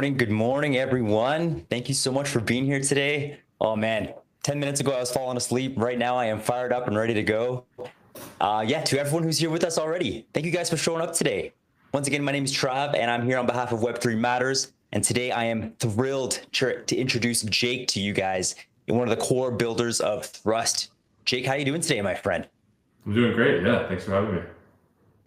morning. Good morning, everyone. Thank you so much for being here today. Oh man, 10 minutes ago I was falling asleep. Right now I am fired up and ready to go. Yeah, to everyone who's here with us already, thank you guys for showing up today. Once again, my name is Trav and I'm here on behalf of Web3 Matters. And today I am thrilled to introduce Jake to you guys, one of the core builders of Thrust. Jake, how are you doing today, my friend? I'm doing great. Yeah, thanks for having me.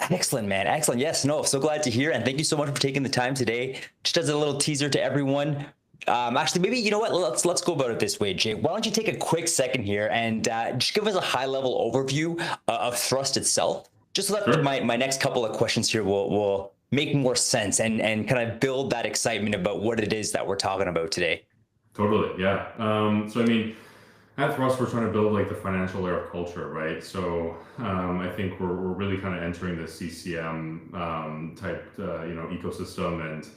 Excellent, man. Excellent. Yes, no, so glad to hear. And thank you so much for taking the time today. Just as a little teaser to everyone. Actually, maybe, you know what, let's go about it this way, Jake. Why don't you take a quick second here and just give us a high-level overview of Thrust itself, just so that Sure. my next couple of questions here will make more sense and kind of build that excitement about what it is that we're talking about today. Totally. Yeah. At Thrust, we're trying to build like the financial layer of culture, right? I think we're really kind of entering the CCM type, ecosystem, and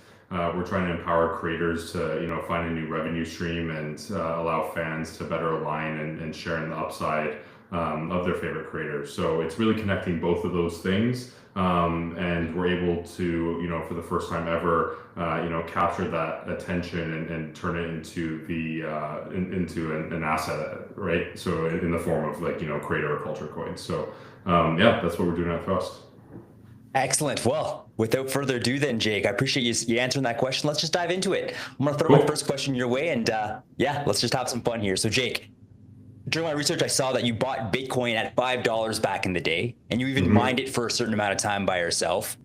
we're trying to empower creators to, find a new revenue stream and allow fans to better align and share in the upside of their favorite creators. So it's really connecting both of those things. And we're able to, for the first time ever, capture that attention and turn it into an asset, right? So in the form of like, creator or culture coins. Yeah, that's what we're doing at Thrust. Excellent. Well, without further ado then, Jake, I appreciate you answering that question. Let's just dive into it. I'm going to throw my Cool. first question your way and yeah, let's just have some fun here. So Jake, during my research, I saw that you bought Bitcoin at $5 back in the day, and you even Hmm. mined it for a certain amount of time by yourself.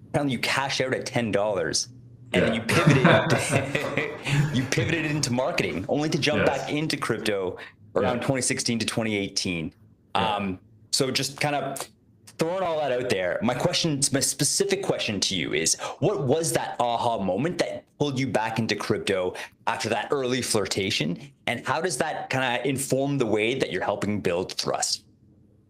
Apparently, you cashed out at $10, and then you pivoted. Yeah. You pivoted into marketing, only to jump back Yes. into crypto around Yeah. 2016 to 2018. Yeah. So just kind of throwing all that out there, my specific question to you is, what was that aha moment that pulled you back into crypto after that early flirtation? And how does that kind of inform the way that you're helping build Thrust?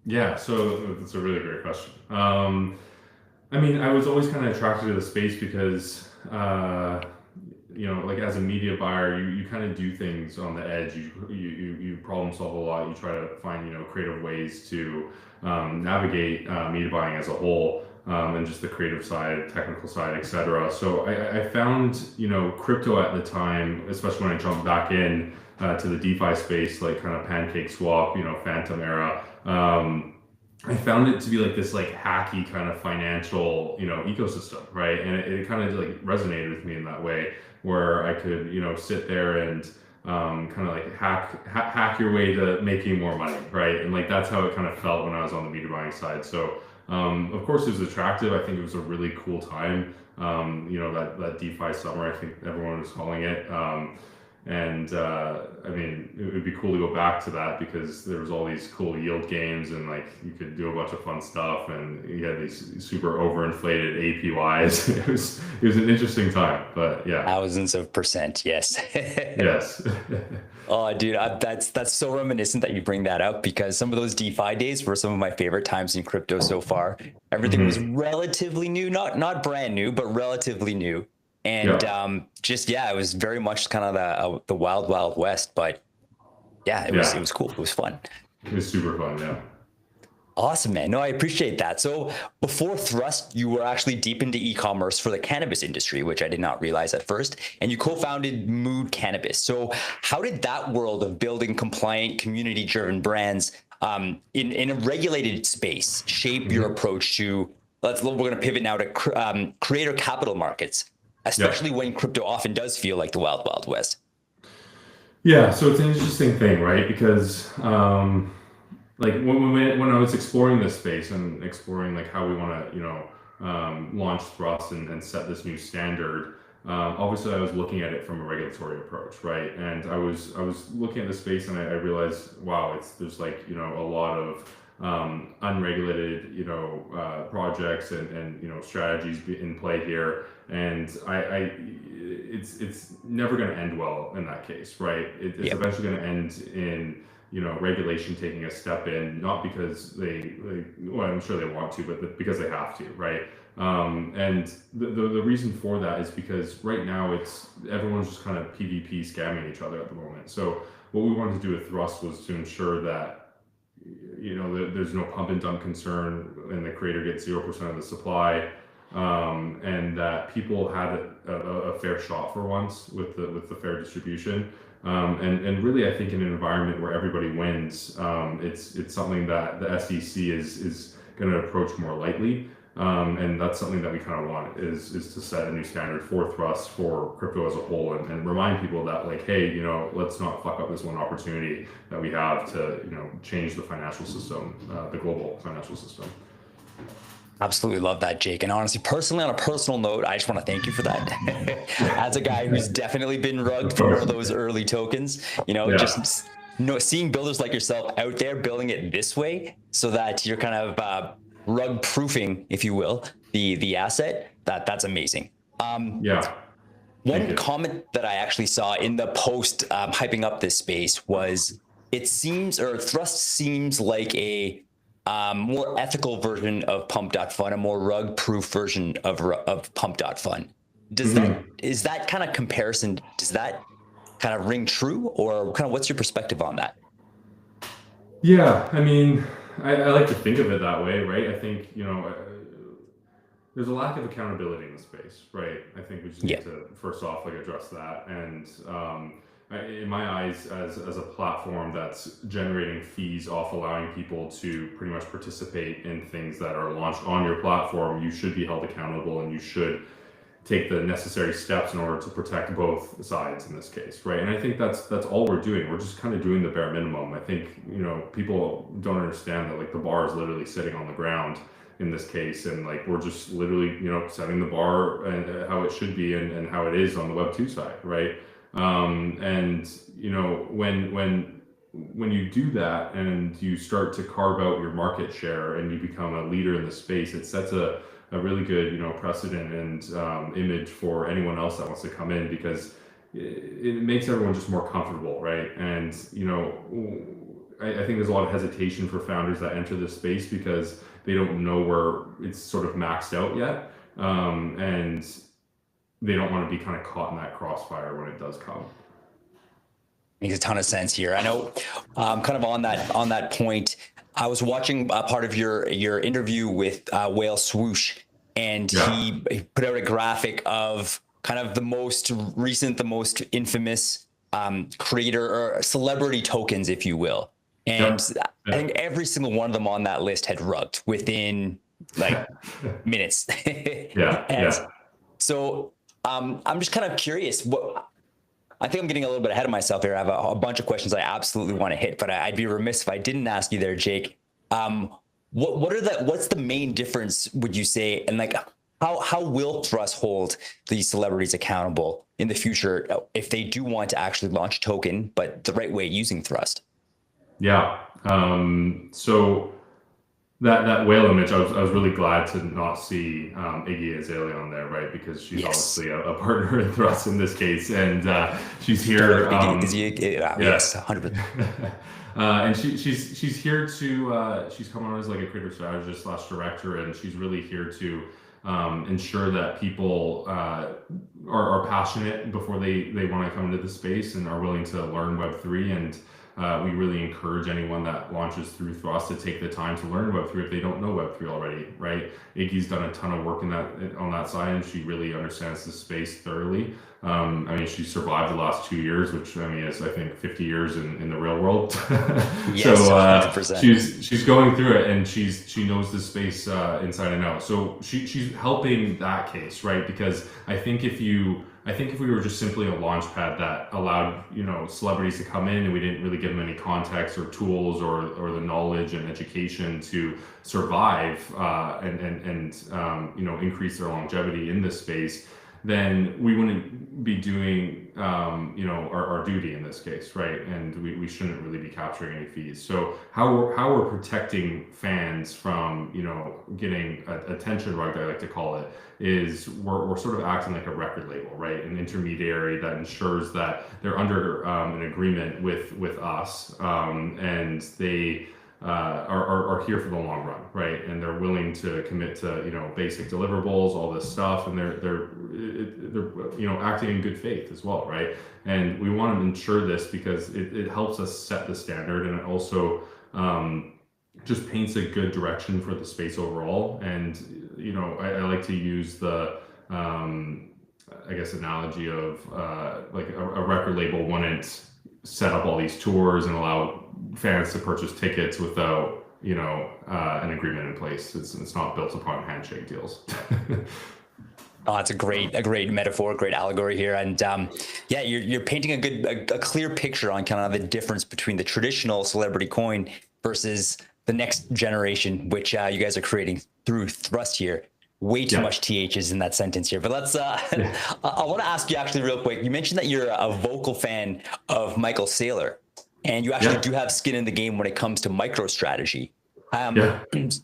Yeah. So that's a really great question. I was always kind of attracted to the space because, like as a media buyer, you kind of do things on the edge. You problem solve a lot. You try to find, creative ways to navigate media buying as a whole, and just the creative side, technical side, etc. So I found, crypto at the time, especially when I jumped back in to the DeFi space, like kind of Pancake Swap, Phantom era. I found it to be like this like hacky kind of financial, ecosystem, right? And it kind of like resonated with me in that way, where I could, sit there and kind of like hack your way to making more money, right? And like that's how it kind of felt when I was on the media buying side. So of course it was attractive. I think it was a really cool time. That DeFi summer, I think everyone was calling it. It would be cool to go back to that because there was all these cool yield games and like you could do a bunch of fun stuff and you had these super overinflated APYs. It was an interesting time, but yeah. Thousands of percent, yes. Yes. Oh, dude, that's so reminiscent that you bring that up because some of those DeFi days were some of my favorite times in crypto so far. Everything was Hmm. relatively new, not brand new, but relatively new. And Yeah. it was very much kind of the wild, wild west. But yeah, it Yeah. was cool. It was fun. It was super fun. Yeah. Awesome, man. No, I appreciate that. So before Thrust, you were actually deep into e-commerce for the cannabis industry, which I did not realize at first. And you co-founded Mood Cannabis. So how did that world of building compliant, community-driven brands in a regulated space shape your Hmm. approach to, we're going to pivot now to creator capital markets, Yeah. especially when crypto often does feel like the wild, wild west? Yeah. So it's an interesting thing, right? Because like when I was exploring this space and exploring like how we want to launch Thrust and set this new standard, obviously I was looking at it from a regulatory approach, right? And I was looking at the space and I realized, wow, there's like a lot of unregulated projects and strategies in play here, and it's never going to end well in that case, right? It's Yep. eventually going to end in regulation taking a step in, not because well, I'm sure they want to, but because they have to, right? And the reason for that is because right now everyone's just kind of PvP scamming each other at the moment. So what we wanted to do with Thrust was to ensure that there's no pump and dump concern and the creator gets 0% of the supply. and that people had a fair shot for once with the fair distribution. And really, I think in an environment where everybody wins, it's something that the SEC is going to approach more lightly. And that's something that we kind of want is to set a new standard for Thrust, for crypto as a whole, and remind people that, like, hey, let's not fuck up this one opportunity that we have to, change the financial system, the global financial system. Absolutely love that, Jake. And honestly, personally, on a personal note, I just want to thank you for that. As a guy who's definitely been rugged for those early tokens, just seeing builders like yourself out there building it this way so that you're kind of rug proofing, if you will, the asset, that's amazing. One comment that I actually saw in the post hyping up this space was Thrust seems like a more ethical version of Pump.Fun, a more rug-proof version of Pump.Fun. Is that kind of comparison, does that kind of ring true, or kind of what's your perspective on that? Yeah, I mean, I like to think of it that way, right? I think, there's a lack of accountability in the space, right? I think we just need to first off address that. And in my eyes, as a platform that's generating fees off allowing people to pretty much participate in things that are launched on your platform, you should be held accountable, and you should take the necessary steps in order to protect both sides in this case, right? And I think that's all we're doing. We're just kind of doing the bare minimum. I think people don't understand that the bar is literally sitting on the ground in this case, and we're just literally setting the bar and how it should be and how it is on the Web 2 side, right? And when you do that and you start to carve out your market share and you become a leader in the space, it sets a really good precedent and image for anyone else that wants to come in, because it makes everyone just more comfortable, right? And I think there's a lot of hesitation for founders that enter this space because they don't know where it's sort of maxed out yet, and they don't want to be kind of caught in that crossfire when it does come. Makes a ton of sense here. I know, kind of on that point, I was watching a part of your interview with Whale Swoosh, and he put out a graphic of kind of the most recent, the most infamous creator or celebrity tokens, if you will. And I think every single one of them on that list had rugged within minutes. So I'm just kind of curious. I think I'm getting a little bit ahead of myself here. I have a bunch of questions I absolutely want to hit, but I'd be remiss if I didn't ask you there, Jake. What's the main difference, would you say, and how will Thrust hold these celebrities accountable in the future if they do want to actually launch a token, but the right way using Thrust? Yeah. So that whale image, I was really glad to not see Iggy Azalea on there, right? Because she's obviously a partner in Thrust in this case, and she's here. Yes, 100%. And she's here to she's come on as a creative strategist / director, and she's really here to ensure that people are passionate before they want to come into the space and are willing to learn Web3. And we really encourage anyone that launches through Thrust to take the time to learn Web3 if they don't know Web3 already, right? Iggy's done a ton of work on that side, and she really understands the space thoroughly. She survived the last 2 years, which is I think 50 years in the real world. Yes, so 100%. she's going through it, and she knows the space inside and out. So she's helping that case, right? Because I think if we were just simply a launch pad that allowed celebrities to come in, and we didn't really give them any context or tools or the knowledge and education to survive and increase their longevity in this space, then we wouldn't be doing our duty in this case, right? And we shouldn't really be capturing any fees. So how we're protecting fans from getting attention, right, I like to call it, is we're sort of acting like a record label, right? An intermediary that ensures that they're under an agreement with us, and they are here for the long run, right? And they're willing to commit to basic deliverables, all this stuff, and they're acting in good faith as well, right? And we want to ensure this because it helps us set the standard, and it also just paints a good direction for the space overall. And I like to use the I guess analogy of like a record label wouldn't set up all these tours and allow fans to purchase tickets without an agreement in place. It's not built upon handshake deals. Oh, it's a great metaphor, great allegory here, and yeah, you're painting a clear picture on kind of the difference between the traditional celebrity coin versus the next generation, which you guys are creating through Thrust here. Way too much THs in that sentence here, but let's. I want to ask you actually real quick. You mentioned that you're a vocal fan of Michael Saylor, and you actually do have skin in the game when it comes to MicroStrategy.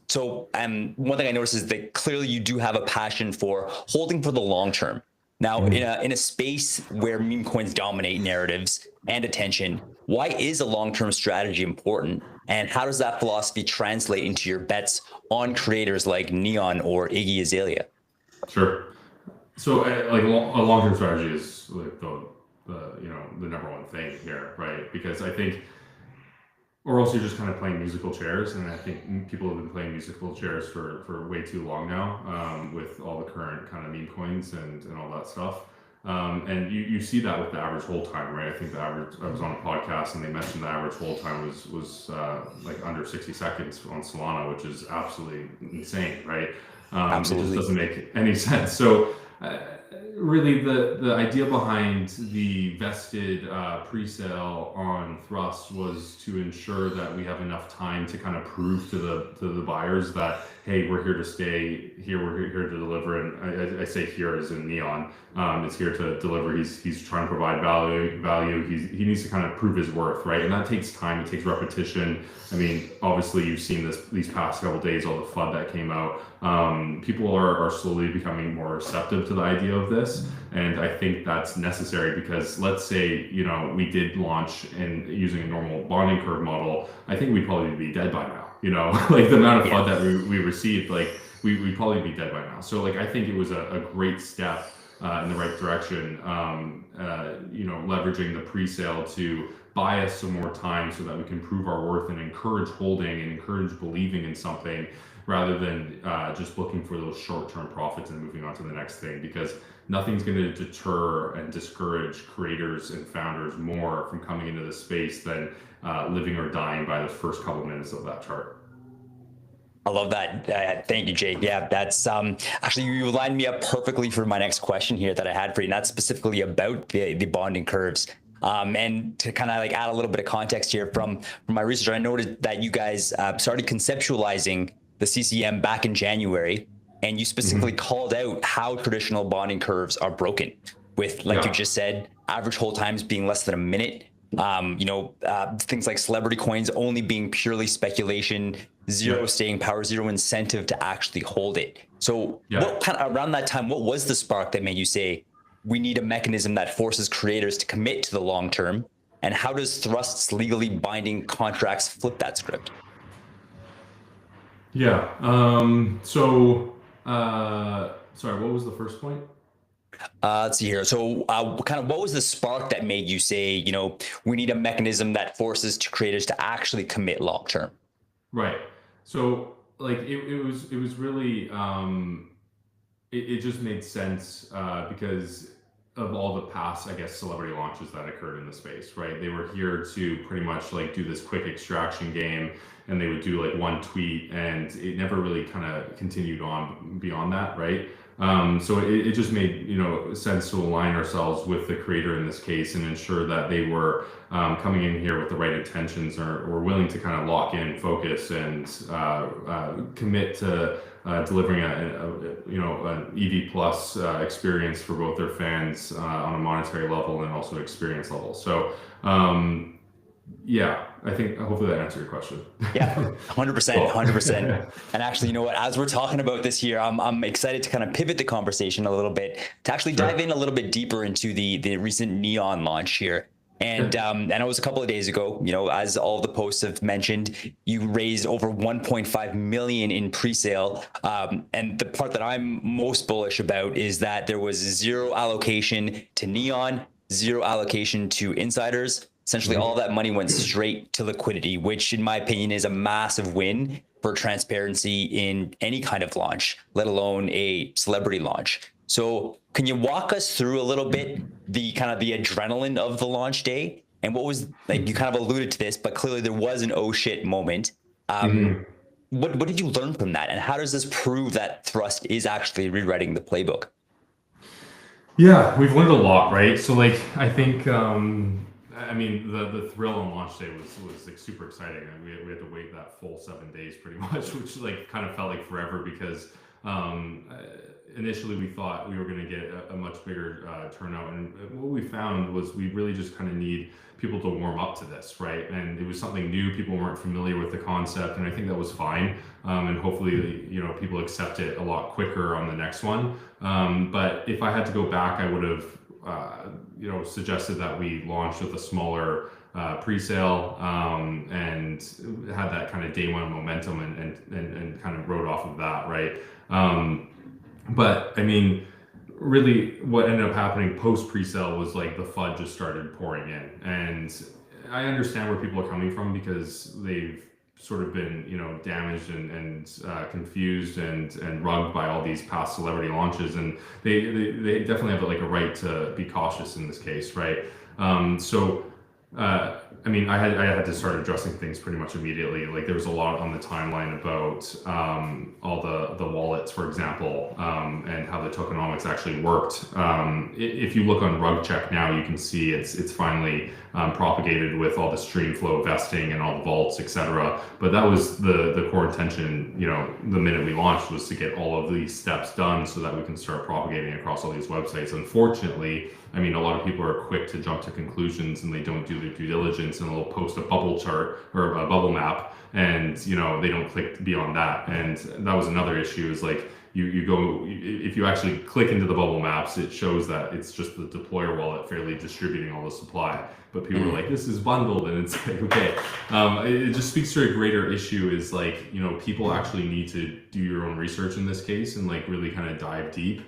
So one thing I noticed is that clearly you do have a passion for holding for the long term. Now, in a space where meme coins dominate narratives and attention, why is a long-term strategy important? And how does that philosophy translate into your bets on creators like Neon or Iggy Azalea? Sure. So like a long-term strategy is like the number one thing here, right? Because I think, or else you're just kind of playing musical chairs, and I think people have been playing musical chairs for way too long now, with all the current kind of meme coins and all that stuff. And you see that with the average hold time, right? I think I was on a podcast and they mentioned the average hold time was like under 60 seconds on Solana, which is absolutely insane, right? Absolutely. It just doesn't make any sense. So really the idea behind the vested pre-sale on Thrust was to ensure that we have enough time to kind of prove to the buyers that, hey, we're here to stay here, we're here to deliver. And I say here as in Neon, is here to deliver. He's trying to provide value. He needs to kind of prove his worth, right? And that takes time, it takes repetition. I mean, obviously you've seen these past couple of days, all the FUD that came out. People are slowly becoming more receptive to the idea of this. And I think that's necessary because let's say, we did launch and using a normal bonding curve model, I think we'd probably be dead by now, like the amount of FUD that we received, like we'd probably be dead by now. So like, I think it was a great step in the right direction, leveraging the pre-sale to buy us some more time so that we can prove our worth and encourage holding and encourage believing in something rather than just looking for those short-term profits and moving on to the next thing, because nothing's going to deter and discourage creators and founders more from coming into the space than living or dying by the first couple minutes of that chart. I love that. Thank you, Jake. Yeah, that's actually, you lined me up perfectly for my next question here that I had for you, and that's specifically about the bonding curves. And to kind of like add a little bit of context here from my research, I noted that you guys started conceptualizing the CCM back in January, and you specifically called out how traditional bonding curves are broken with, like you just said, average hold times being less than a minute. Things like celebrity coins only being purely speculation, zero staying power, zero incentive to actually hold it. So what kind of, around that time, what was the spark that made you say, we need a mechanism that forces creators to commit to the long term? And how does Thrust's legally binding contracts flip that script? Yeah. Sorry, what was the first point? Let's see here. So kind of what was the spark that made you say, we need a mechanism that forces creators to actually commit long term? Right. So like it was really it just made sense because of all the past, I guess, celebrity launches that occurred in the space, right? They were here to pretty much like do this quick extraction game, and they would do like one tweet, and it never really kind of continued on beyond that, right? So it just made sense to align ourselves with the creator in this case and ensure that they were coming in here with the right intentions or willing to kind of lock in, focus, and commit to delivering an EV plus experience for both their fans on a monetary level and also experience level. So yeah, I think hopefully that answered your question. Yeah, 100%, 100%. And actually, as we're talking about this here, I'm excited to kind of pivot the conversation a little bit to actually dive in a little bit deeper into the recent Neon launch here. And it was a couple of days ago, as all the posts have mentioned, you raised over 1.5 million in pre-sale. And the part that I'm most bullish about is that there was zero allocation to Neon, zero allocation to insiders, Essentially, all that money went straight to liquidity, which in my opinion is a massive win for transparency in any kind of launch, let alone a celebrity launch. So can you walk us through a little bit the kind of the adrenaline of the launch day? And what was, like, you kind of alluded to this, but clearly there was an oh shit moment. What did you learn from that? And how does this prove that Thrust is actually rewriting the playbook? Yeah, we've learned a lot, right? So like I think I mean the thrill on launch day was like super exciting. And we had to wait that full 7 days pretty much, which like kind of felt like forever because initially we thought we were going to get a much bigger turnout, and what we found was we really just kind of need people to warm up to this, right? And it was something new. People weren't familiar with the concept, and I think that was fine. And hopefully, you know, people accept it a lot quicker on the next one. But if I had to go back, I would have, you know, suggested that we launched with a smaller pre-sale and had that kind of day one momentum and kind of rode off of that, right? But I mean, really what ended up happening post pre-sale was like the FUD just started pouring in, and I understand where people are coming from because they've sort of been, you know, damaged and confused and rugged by all these past celebrity launches, and they definitely have like a right to be cautious in this case, right? I mean, I had to start addressing things pretty much immediately. Like there was a lot on the timeline about all the wallets, for example, and how the tokenomics actually worked. If you look on RugCheck now, you can see it's finally propagated with all the stream flow vesting and all the vaults, etc. But that was the core intention, you know, the minute we launched, was to get all of these steps done so that we can start propagating across all these websites. Unfortunately, I mean, a lot of people are quick to jump to conclusions and they don't do their due diligence, and they'll post a bubble chart or a bubble map, and you know, they don't click beyond that. And that was another issue, is like you go, if you actually click into the bubble maps, it shows that it's just the deployer wallet fairly distributing all the supply. But people are like, this is bundled, and it's like, okay. It just speaks to a greater issue, is like, you know, people actually need to do your own research in this case and like really kind of dive deep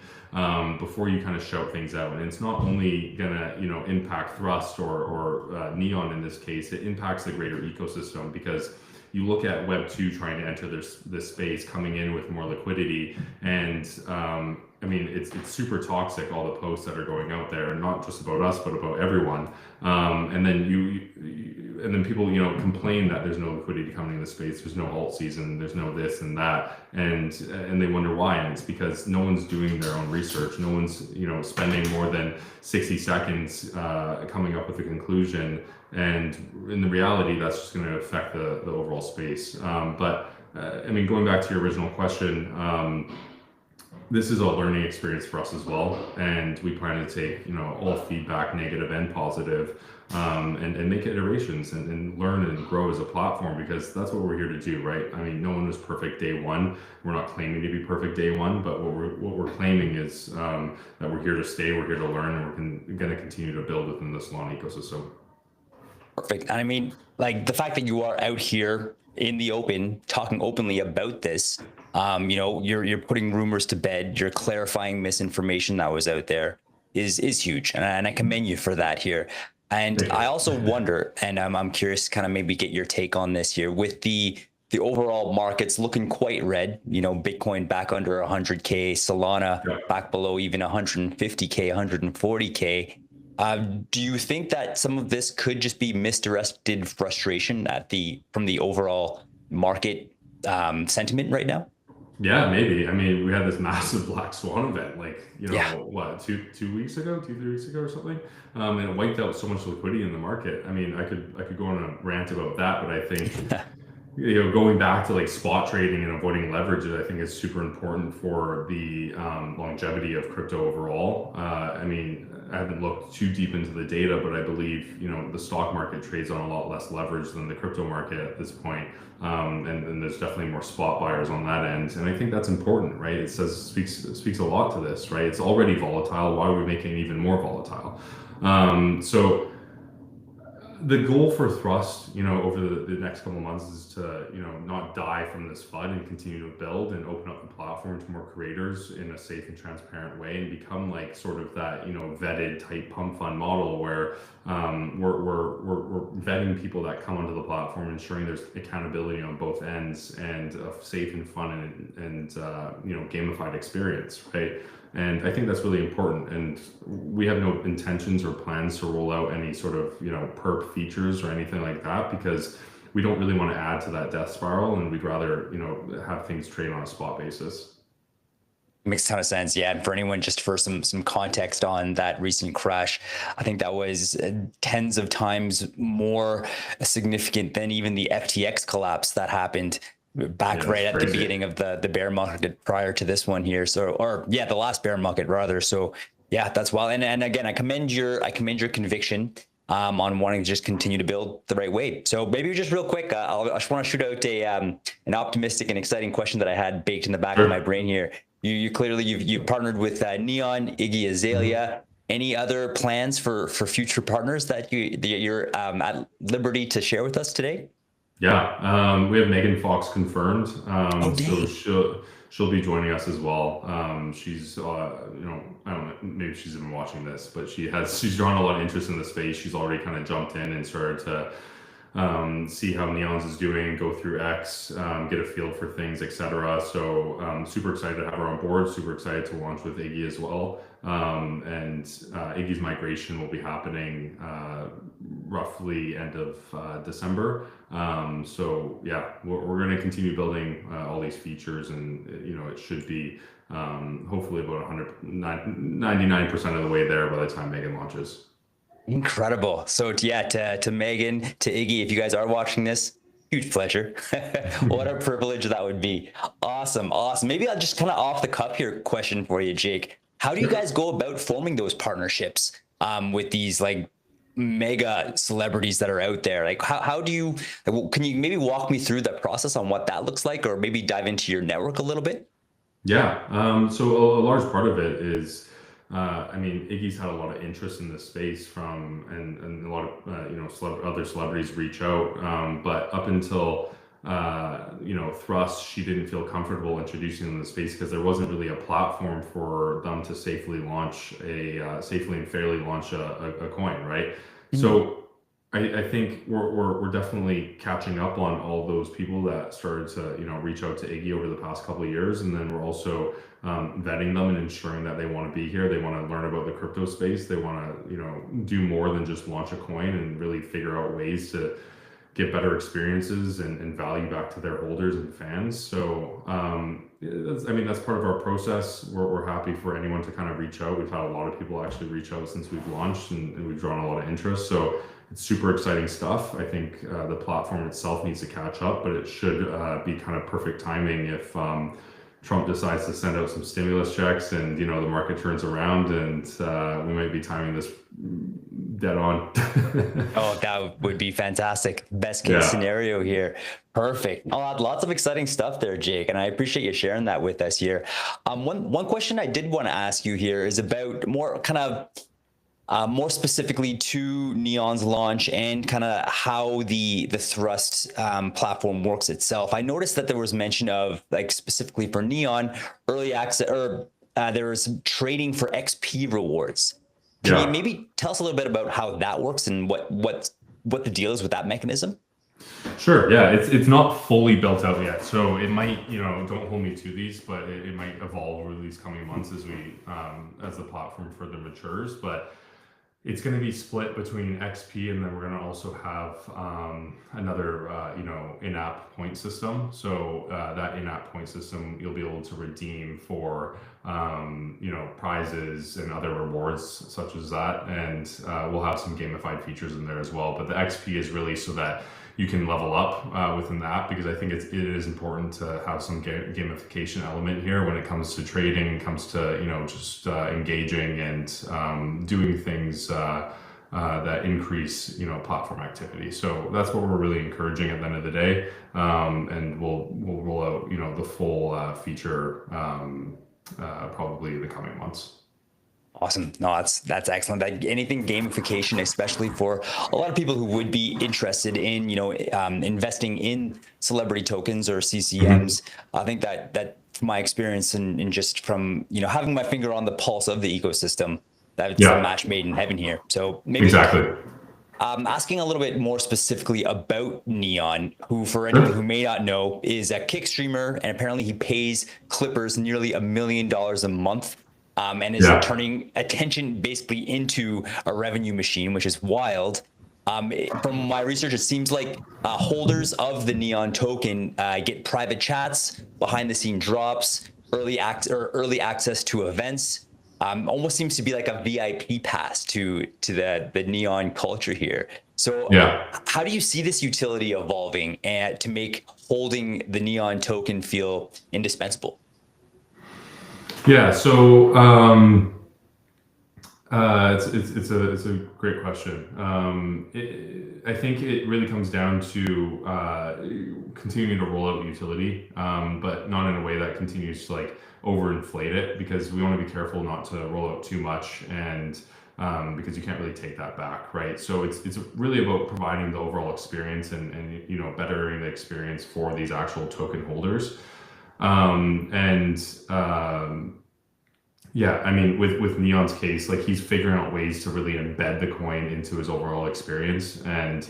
before you kind of shout things out. And it's not only gonna, you know, impact Thrust or Neon in this case, it impacts the greater ecosystem, because you look at Web 2 trying to enter this space, coming in with more liquidity, and I mean, it's super toxic, all the posts that are going out there, not just about us, but about everyone. And then people, you know, complain that there's no liquidity coming in the space, there's no alt season, there's no this and that, and they wonder why. And it's because no one's doing their own research. No one's, you know, spending more than 60 seconds coming up with a conclusion. And in the reality, that's just going to affect the overall space. But I mean, going back to your original question, this is a learning experience for us as well, and we plan to take, you know, all feedback, negative and positive, and make iterations and learn and grow as a platform, because that's what we're here to do, right? I mean, no one was perfect day one. We're not claiming to be perfect day one, but what we're claiming is that we're here to stay, we're here to learn, and we're going to continue to build within this Solana ecosystem. Perfect. And I mean, like the fact that you are out here in the open, talking openly about this, you know, you're putting rumors to bed, you're clarifying misinformation that was out there, is huge, and I commend you for that here. And I also wonder, and I'm curious to kind of maybe get your take on this here, with the overall markets looking quite red, you know, Bitcoin back under 100K, Solana back below even 150K, 140K. Do you think that some of this could just be misdirected frustration from the overall market sentiment right now? Yeah, maybe. I mean, we had this massive black swan event, like, you know, what, two weeks ago, 3 weeks ago or something, and it wiped out so much liquidity in the market. I mean, I could go on a rant about that, but I think you know, going back to like spot trading and avoiding leverage, I think is super important for the longevity of crypto overall. I mean, I haven't looked too deep into the data, but I believe, you know, the stock market trades on a lot less leverage than the crypto market at this point. And there's definitely more spot buyers on that end. And I think that's important, right? It speaks a lot to this, right? It's already volatile. Why are we making it even more volatile? So The goal for Thrust, over the next couple of months is to, not die from this FUD and continue to build and open up the platform to more creators in a safe and transparent way and become like sort of that, vetted type pump fund model where we're vetting people that come onto the platform, ensuring there's accountability on both ends and a safe and fun and gamified experience, right? And I think that's really important. And we have no intentions or plans to roll out any sort of, perp features or anything like that, because we don't really want to add to that death spiral. And we'd rather, have things trade on a spot basis. Makes a ton of sense. Yeah. And for anyone, just for some context on that recent crash, I think that was tens of times more significant than even the FTX collapse that happened back right at the beginning of the bear market prior to this one here. So, the last bear market rather. So yeah, that's wild. And again, I commend your conviction on wanting to just continue to build the right way. So maybe just real quick, I just want to shoot out an optimistic and exciting question that I had baked in the back of my brain here. You clearly you've partnered with Neon, Iggy Azalea. Any other plans for future partners that you're at liberty to share with us today? Yeah, we have Megan Fox confirmed. So She'll be joining us as well. She's I don't know, maybe she's even watching this, but she's drawn a lot of interest in the space. She's already kind of jumped in and started to see how Neons is doing, go through X, get a feel for things, etc. So super excited to have her on board. Super excited to launch with Iggy as well. And Iggy's migration will be happening roughly end of December. So yeah, we're going to continue building all these features, and it should be hopefully about 99% of the way there by the time Megan launches. Incredible. So yeah, to Megan, to Iggy, if you guys are watching this, huge pleasure. What a privilege that would be. Awesome. Maybe I'll just kind of off the cuff here question for you, Jake. How do you guys go about forming those partnerships with these like mega celebrities that are out there? Like how do you, can you maybe walk me through that process on what that looks like, or maybe dive into your network a little bit? Yeah. So a large part of it is, Iggy's had a lot of interest in this space and a lot of other celebrities reach out. But up until Thrust, she didn't feel comfortable introducing them to the space because there wasn't really a platform for them to safely and fairly launch a coin, right? Mm-hmm. So I think we're definitely catching up on all those people that started to reach out to Iggy over the past couple of years, and then we're also vetting them and ensuring that they want to be here. They want to learn about the crypto space. They want to do more than just launch a coin and really figure out ways to get better experiences and value back to their holders and fans. So that's part of our process. We're happy for anyone to kind of reach out. We've had a lot of people actually reach out since we've launched, and we've drawn a lot of interest. So it's super exciting stuff. I think the platform itself needs to catch up, but it should be kind of perfect timing if Trump decides to send out some stimulus checks and the market turns around, and we might be timing this dead on. Oh, that would be fantastic. Best case scenario here. Perfect. Lots of exciting stuff there, Jake, and I appreciate you sharing that with us here. One question I did want to ask you here is about more specifically to Neon's launch and kind of how the Thrust platform works itself. I noticed that there was mention of, like, specifically for Neon, early access, or there was trading for XP rewards. Can you maybe tell us a little bit about how that works and what the deal is with that mechanism? Sure. Yeah, it's not fully built out yet, so it might, don't hold me to these, but it might evolve over these coming months as the platform further matures. But it's going to be split between XP, and then we're going to also have another, in-app point system. So that in-app point system, you'll be able to redeem for, prizes and other rewards such as that. And we'll have some gamified features in there as well. But the XP is really so that you can level up within the app, because I think it is important to have some gamification element here when it comes to trading, comes to just engaging and doing things that increase platform activity. So that's what we're really encouraging at the end of the day, and we'll roll out the full feature probably in the coming months. Awesome. No, that's excellent. Like anything gamification, especially for a lot of people who would be interested in, investing in celebrity tokens or Mhm. CCMs. I think that from my experience and just from, having my finger on the pulse of the ecosystem, that's a Yeah, match made in heaven here. So maybe exactly. asking a little bit more specifically about Neon, who, for anyone who Sure. may not know, is a kick streamer, and apparently he pays Clippers nearly $1 million a month, and is Yeah. turning attention basically into a revenue machine, which is wild. From my research, it seems like holders of the Neon token get private chats, behind the scene drops, early access to events. Almost seems to be like a VIP pass to the Neon culture here. So Yeah. how do you see this utility evolving and to make holding the Neon token feel indispensable? Yeah. So it's a great question. I think it really comes down to continuing to roll out utility, but not in a way that continues to like overinflate it, because we want to be careful not to roll out too much, and because you can't really take that back, right? So it's really about providing the overall experience, and bettering the experience for these actual token holders. And Yeah, I mean, with Neon's case, like he's figuring out ways to really embed the coin into his overall experience, and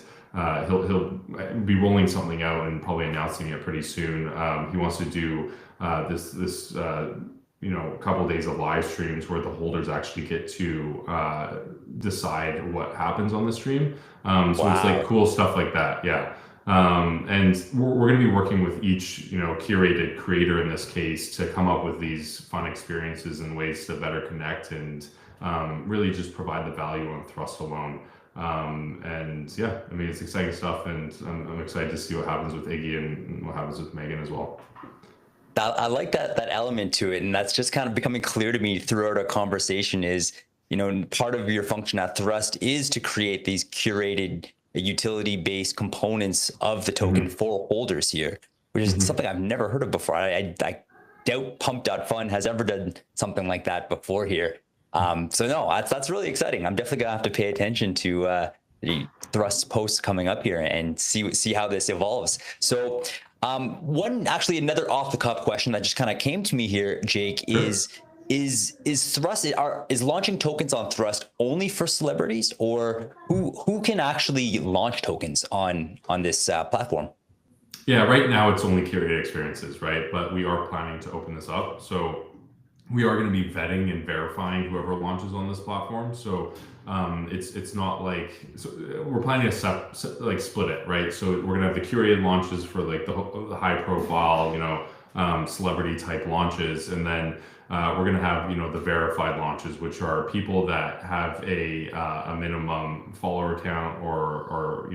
he'll be rolling something out and probably announcing it pretty soon. He wants to do this couple days of live streams where the holders actually get to decide what happens on the stream. So it's like Wow. cool stuff like that. Yeah. And we're going to be working with each, curated creator in this case to come up with these fun experiences and ways to better connect, and really just provide the value on Thrust alone. And yeah, I mean, it's exciting stuff, and I'm excited to see what happens with Iggy and what happens with Megan as well. I like that element to it, and that's just kind of becoming clear to me throughout our conversation. Is part of your function at Thrust is to create these curated utility-based components of the token Hmm. for holders here, which is Hmm. something I've never heard of before. I doubt Pump.Fun has ever done something like that before here. So no, that's really exciting. I'm definitely gonna have to pay attention to the Thrust posts coming up here and see how this evolves. So another off the cuff question that just kind of came to me here, Jake, Sure. is Thrust is launching tokens on Thrust only for celebrities, or who can actually launch tokens on this platform? Yeah, right now it's only curated experiences, right? But we are planning to open this up. So we are going to be vetting and verifying whoever launches on this platform. So it's not like, so we're planning to split it, right? So we're going to have the curated launches for like the high profile, celebrity type launches, and then we're going to have the verified launches, which are people that have a minimum follower count, or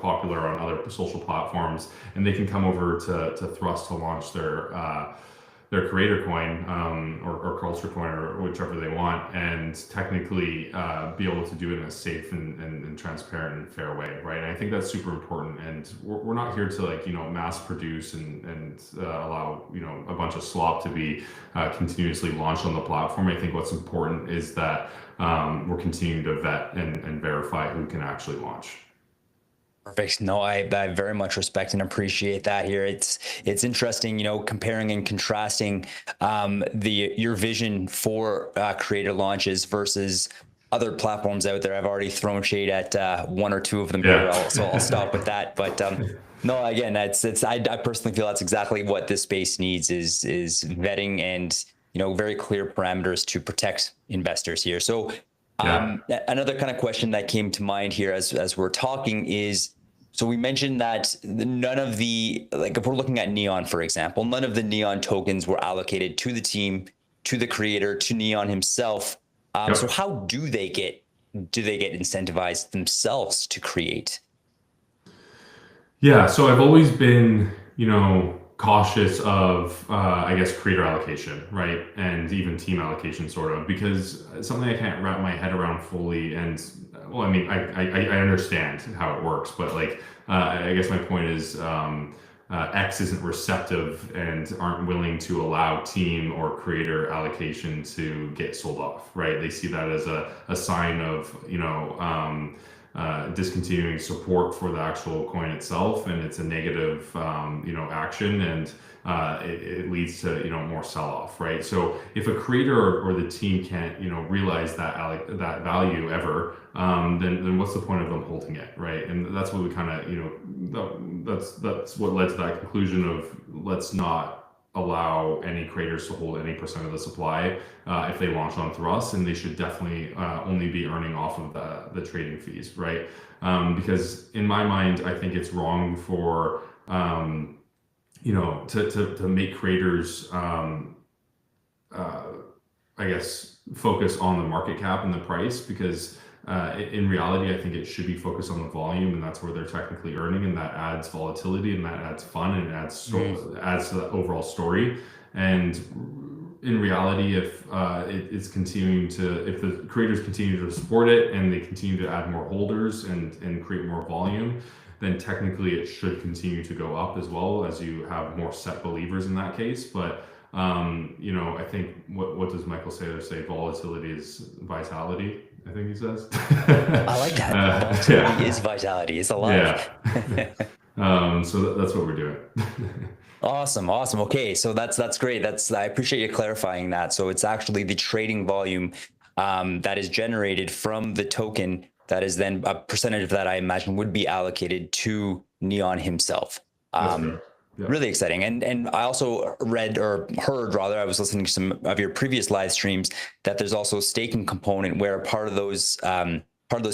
popular on other social platforms, and they can come over to Thrust to launch their creator coin, or culture coin, or whichever they want, and technically be able to do it in a safe and transparent and fair way, right? And I think that's super important. And we're not here to like mass produce and allow a bunch of slop to be continuously launched on the platform. I think what's important is that we're continuing to vet and verify who can actually launch. Perfect. No, I very much respect and appreciate that here. It's interesting, comparing and contrasting your vision for creator launches versus other platforms out there. I've already thrown shade at one or two of them here, Yeah. so I'll stop with that. But no, again, I personally feel that's exactly what this space needs is vetting and very clear parameters to protect investors here. So Yeah. another kind of question that came to mind here as we're talking is, so we mentioned that none of the, like if we're looking at Neon, for example, none of the Neon tokens were allocated to the team, to the creator, to Neon himself. So Yep. how do they get incentivized themselves to create? Yeah, so I've always been, cautious of, I guess, creator allocation, right? And even team allocation, sort of, because it's something I can't wrap my head around fully. And well, I mean, I understand how it works, but like, I guess my point is, X isn't receptive and aren't willing to allow team or creator allocation to get sold off, right? They see that as a sign of, discontinuing support for the actual coin itself, and it's a negative, action, and it leads to more sell-off, right? So if a creator or the team can't realize that value ever, then what's the point of them holding it, right? And that's what we kind of that's what led to that conclusion of, let's not allow any creators to hold any percent of the supply if they launch on through us, and they should definitely only be earning off of the trading fees, right? Because in my mind, I think it's wrong for to make creators I guess focus on the market cap and the price, because in reality, I think it should be focused on the volume, and that's where they're technically earning, and that adds volatility, and that adds fun, and adds to the overall story. And in reality, if it's continuing to, if the creators continue to support it and they continue to add more holders and create more volume, then technically it should continue to go up, as well as you have more set believers in that case. But I think what does Michael Saylor say? Volatility is vitality, I think he says. I like that. Volatility is vitality. It's alive. Yeah. So that's what we're doing. Awesome. Okay, so that's great. I appreciate you clarifying that. So it's actually the trading volume that is generated from the token, that is then a percentage of that, I imagine, would be allocated to Neon himself. Yeah. Really exciting. And I also read, or heard rather, I was listening to some of your previous live streams, that there's also a staking component where part of those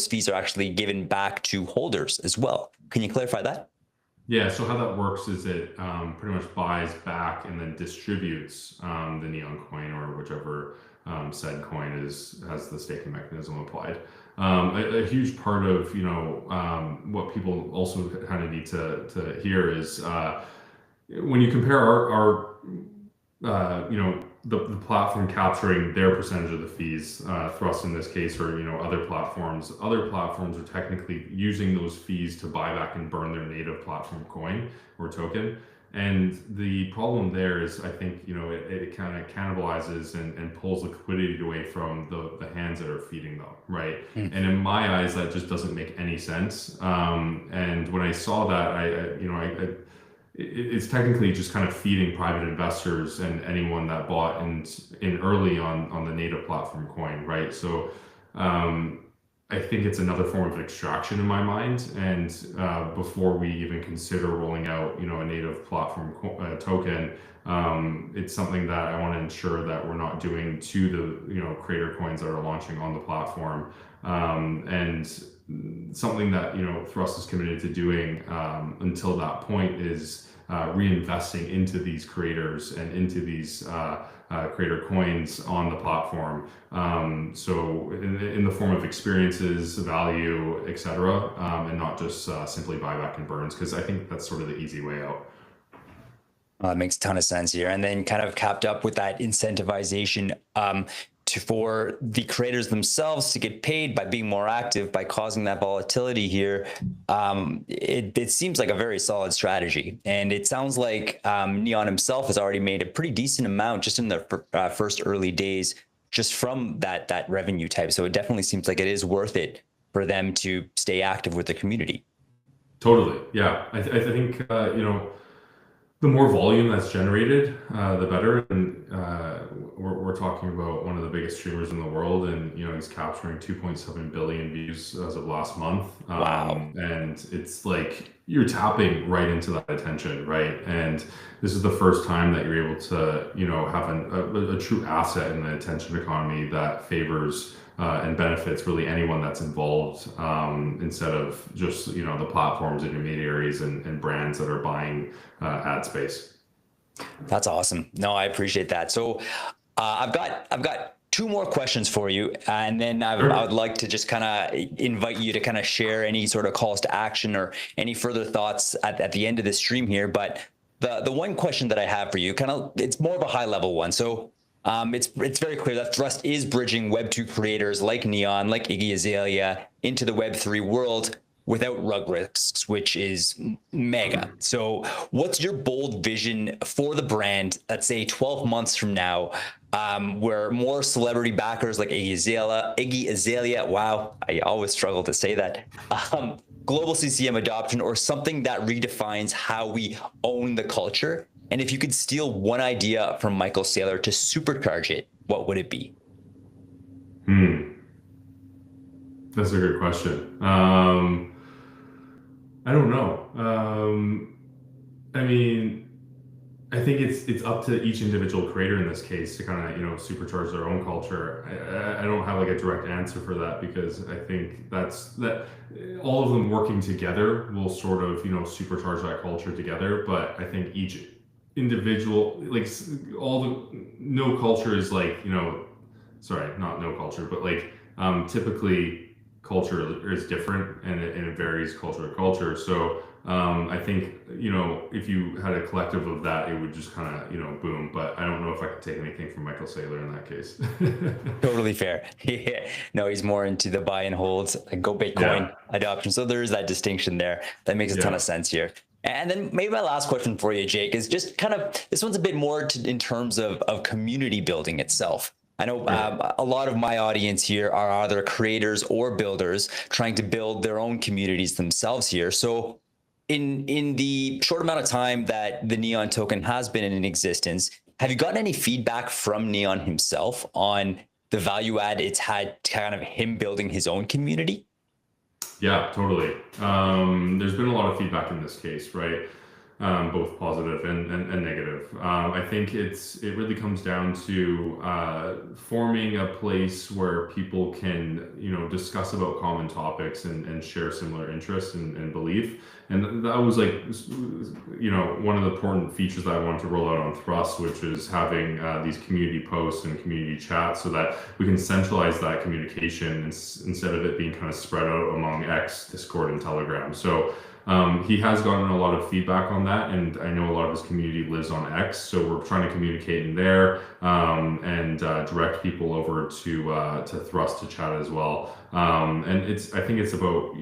fees are actually given back to holders as well. Can you clarify that? Yeah, so how that works is it pretty much buys back and then distributes the Neon coin, or whichever said coin has the staking mechanism applied. A huge part of what people also kind of need to hear is when you compare our the platform capturing their percentage of the fees, Thrust in this case, or other platforms are technically using those fees to buy back and burn their native platform coin or token. And the problem there is, I think, it kind of cannibalizes and pulls liquidity away from the hands that are feeding them, right? And in my eyes, that just doesn't make any sense. And when I saw that, it's technically just kind of feeding private investors and anyone that bought in early on the native platform coin, right? So I think it's another form of extraction in my mind. And before we even consider rolling out, a native platform token, it's something that I want to ensure that we're not doing to the creator coins that are launching on the platform, and something that Thrust is committed to doing until that point is reinvesting into these creators and into these creator coins on the platform. So in the form of experiences, value, etc., and not just simply buyback and burns, because I think that's sort of the easy way out. It makes a ton of sense here. And then kind of capped up with that incentivization for the creators themselves to get paid by being more active, by causing that volatility here. It seems like a very solid strategy. And it sounds like Neon himself has already made a pretty decent amount just in the first early days, just from that revenue type. So it definitely seems like it is worth it for them to stay active with the community. Totally. Yeah. I think, the more volume that's generated, the better. And we're talking about one of the biggest streamers in the world, and he's capturing 2.7 billion views as of last month. Wow! And it's like you're tapping right into that attention, right? And this is the first time that you're able to, have a true asset in the attention economy that favors and benefits really anyone that's involved, instead of just the platforms, intermediaries, and brands that are buying ad space. That's awesome. No, I appreciate that. So I've got two more questions for you, and then I would like to just kind of invite you to kind of share any sort of calls to action or any further thoughts at the end of the stream here. But the one question that I have for you, it's more of a high level one. So it's very clear that Thrust is bridging Web2 creators like Neon, like Iggy Azalea, into the Web3 world without rug risks, which is mega. So what's your bold vision for the brand, let's say 12 months from now, where more celebrity backers like Iggy Azalea, wow, I always struggle to say that, global CCM adoption, or something that redefines how we own the culture? And if you could steal one idea from Michael Saylor to supercharge it, what would it be? That's a good question. I don't know. I mean, I think it's up to each individual creator in this case to kind of, supercharge their own culture. I don't have like a direct answer for that, because I think that all of them working together will sort of, supercharge that culture together. But I think each individual, like no culture is like, sorry, not no culture, but like typically culture is different, and it varies culture to culture. So I think, if you had a collective of that, it would just kind of, boom. But I don't know if I could take anything from Michael Saylor in that case. Totally fair. Yeah. No, he's more into the buy and hold, like go Bitcoin adoption. So there is that distinction there. That makes a ton of sense here. And then maybe my last question for you, Jake, is just kind of, this one's a bit more in terms of community building itself. I know a lot of my audience here are either creators or builders trying to build their own communities themselves here. So in the short amount of time that the Neon token has been in existence, have you gotten any feedback from Neon himself on the value add it's had to kind of him building his own community? Yeah, totally. There's been a lot of feedback in this case, right? Both positive and negative. I think it really comes down to forming a place where people can, discuss about common topics and share similar interests and belief. And that was like, one of the important features that I wanted to roll out on Thrust, which is having these community posts and community chats, so that we can centralize that communication instead of it being kind of spread out among X, Discord, and Telegram. So he has gotten a lot of feedback on that, and I know a lot of his community lives on X, so we're trying to communicate in there and direct people over to Thrust to chat as well. And I think it's about,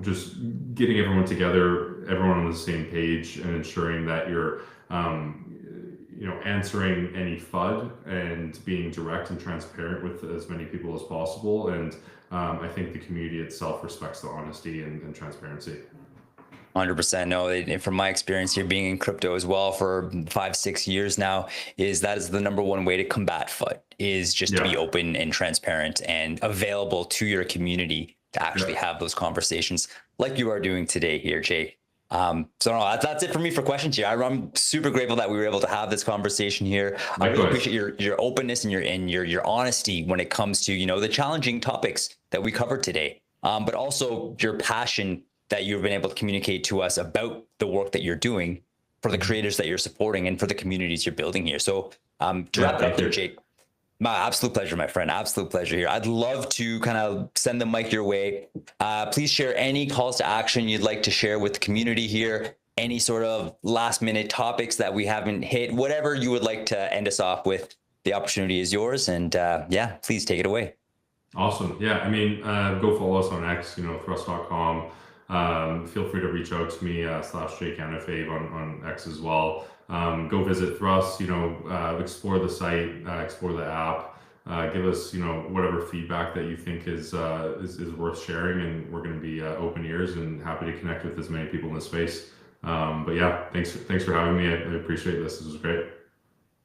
just getting everyone together, everyone on the same page, and ensuring that you're answering any FUD and being direct and transparent with as many people as possible. And I think the community itself respects the honesty and transparency. 100%. No, from my experience here being in crypto as well for 5-6 years now, that is the number one way to combat FUD, is just to be open and transparent and available to your community to actually have those conversations like you are doing today here, Jake. So no, that's it for me for questions here. I'm super grateful that we were able to have this conversation here. I really appreciate your openness and your honesty when it comes to, the challenging topics that we covered today, but also your passion that you've been able to communicate to us about the work that you're doing for the creators that you're supporting and for the communities you're building here. So to wrap it up there, Jake, my absolute pleasure, my friend. Absolute pleasure here. I'd love to kind of send the mic your way. Please share any calls to action you'd like to share with the community here, any sort of last minute topics that we haven't hit, whatever you would like to end us off with. The opportunity is yours. And please take it away. Awesome. Yeah, I mean, go follow us on X, thrust.com. Feel free to reach out to me, /JakeAnafave on X as well. Go visit Thrust, explore the site, explore the app, give us, whatever feedback that you think is worth sharing, and we're going to be open ears and happy to connect with as many people in the space. But yeah, thanks for having me. I appreciate this. This was great.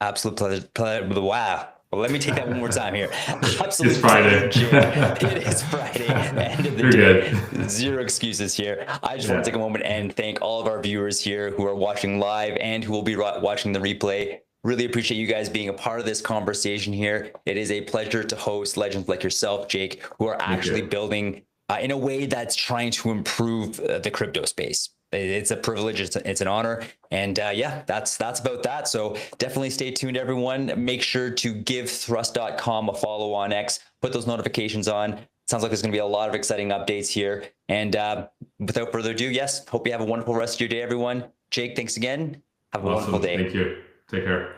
Absolute pleasure. Wow. Well, let me take that one more time here. Absolutely. It's Friday. It is Friday. End of the day. Zero excuses here. I just want to take a moment and thank all of our viewers here who are watching live and who will be watching the replay. Really appreciate you guys being a part of this conversation here. It is a pleasure to host legends like yourself, Jake, who are actually building in a way that's trying to improve the crypto space. It's a privilege. It's an honor. And that's about that. So definitely stay tuned, everyone. Make sure to give thrust.com a follow on X. Put those notifications on. Sounds like there's going to be a lot of exciting updates here. And without further ado, hope you have a wonderful rest of your day, everyone. Jake, thanks again. Have a wonderful day. Thank you. Take care.